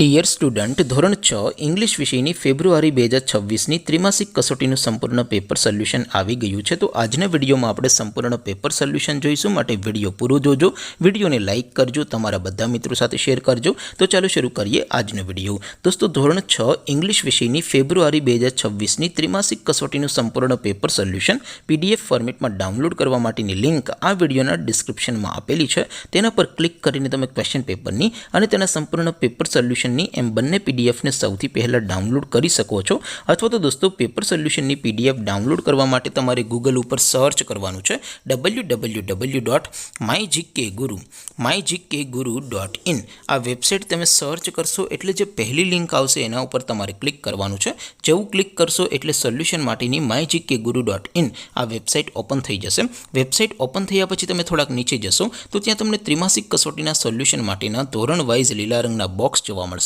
Dear student, ધોરણ 6 English વિષયની ફેબ્રુઆરી 2026ની ત્રિમાસિક કસોટીનું સંપૂર્ણ પેપર સોલ્યુશન આવી ગયું છે. તો આજના વિડીયોમાં આપણે સંપૂર્ણ પેપર સોલ્યુશન જોઈશું. માટે વિડીયો પૂરો જોજો, વિડીયોને લાઇક કરજો, તમારા બધા મિત્રો સાથે શેર કરજો. તો ચાલો શરૂ કરીએ આજનો વિડીયો. દોસ્તો, ધોરણ 6 ઇંગ્લિશ વિષયની ફેબ્રુઆરી 2026ની ત્રિમાસિક કસોટીનું સંપૂર્ણ પેપર સોલ્યુશન PDF ફોર્મેટમાં ડાઉનલોડ કરવા માટેની લિંક આ વિડીયોના ડિસ્ક્રિપ્શનમાં આપેલી છે. તેના પર ક્લિક કરીને તમે ક્વેશ્ચન પેપરની અને તેના સંપૂર્ણ પેપર સોલ્યુશન એમ બંને PDF ને સૌથી પહેલા ડાઉનલોડ કરી શકો છો. અથવા તો દોસ્તો, પેપર સોલ્યુશનની PDF ડાઉનલોડ કરવા માટે તમારે ગૂગલ ઉપર સર્ચ કરવાનું છે www.mygkguru.in. આ વેબસાઇટ તમે સર્ચ કરશો એટલે જે પહેલી લિંક આવશે એના ઉપર તમારે ક્લિક કરવાનું છે. જેવું ક્લિક કરશો એટલે સોલ્યુશન માટેની mygkguru.in આ વેબસાઇટ ઓપન થઈ જશે. વેબસાઇટ ઓપન થયા પછી તમે થોડાક નીચે જશો તો ત્યાં તમને ત્રિમાસિક કસોટીના સોલ્યુશન માટેના ધોરણ વાઇઝ લીલા રંગના બોક્સ જોવા મળશે.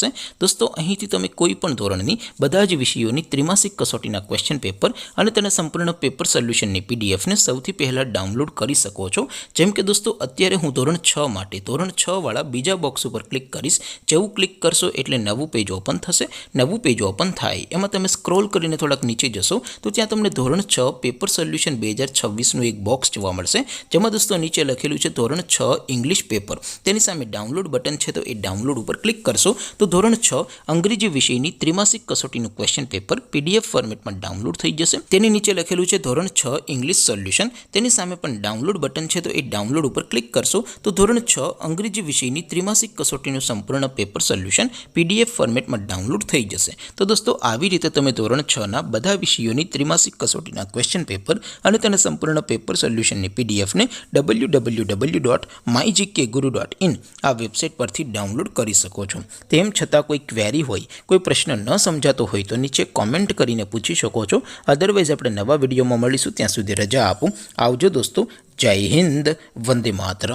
દોસ્તો, અહીંથી તમે કોઈ પણ ધોરણની બધા જ વિષયોની ત્રિમાસિક કસોટીના ક્વેશ્ચન પેપર અને તેના સંપૂર્ણ પેપર સોલ્યુશનની PDF ને સૌથી પહેલા ડાઉનલોડ કરી શકો છો. જેમ કે દોસ્તો, અત્યારે હું ધોરણ 6 માટે ધોરણ 6 વાળા બીજા બોક્સ ઉપર ક્લિક કરીશ. જેવું ક્લિક કરશો એટલે નવું પેજ ઓપન થશે. નવું પેજ ઓપન થાય એમાં તમે સ્ક્રોલ કરીને થોડાક નીચે જશો તો ત્યાં તમને ધોરણ 6 પેપર સોલ્યુશન 2026નું એક બોક્સ જોવા મળશે. જેમાં દોસ્તો નીચે લખેલું છે ધોરણ 6 ઇંગ્લિશ પેપર. તેની સામે ડાઉનલોડ બટન છે, તો એ ડાઉનલોડ ઉપર ક્લિક કરશો તો ધોરણ 6 અંગ્રેજી વિષયની ત્રિમાસિક કસોટીનું ક્વેશ્ચન પેપર PDF ફોર્મેટમાં ડાઉનલોડ થઈ જશે. તેની નીચે લખેલું છે ધોરણ 6 ઇંગ્લિશ સોલ્યુશન. તેની સામે પણ ડાઉનલોડ બટન છે, તો એ ડાઉનલોડ ઉપર ક્લિક કરશો તો ધોરણ 6 અંગ્રેજી વિષયની ત્રિમાસિક કસોટીનું સંપૂર્ણ પેપર સોલ્યુશન PDF ફોર્મેટમાં ડાઉનલોડ થઈ જશે. તો દોસ્તો, આવી રીતે તમે ધોરણ 6ના બધા વિષયોની ત્રિમાસિક કસોટીના ક્વેશ્ચન પેપર અને તેના સંપૂર્ણ પેપર સોલ્યુશનની PDF ને www.mygkguru.in આ વેબસાઇટ પરથી ડાઉનલોડ કરી શકો છો. તેમ છતાં કોઈ ક્વેરી હોય, કોઈ પ્રશ્ન ન સમજાતો હોય તો નીચે કોમેન્ટ કરીને પૂછી શકો છો. અદરવાઇઝ આપણે નવા વિડીયોમાં મળીશું. ત્યાં સુધી રજા આપો. આવજો દોસ્તો. જય હિન્દ. વંદે માતરમ.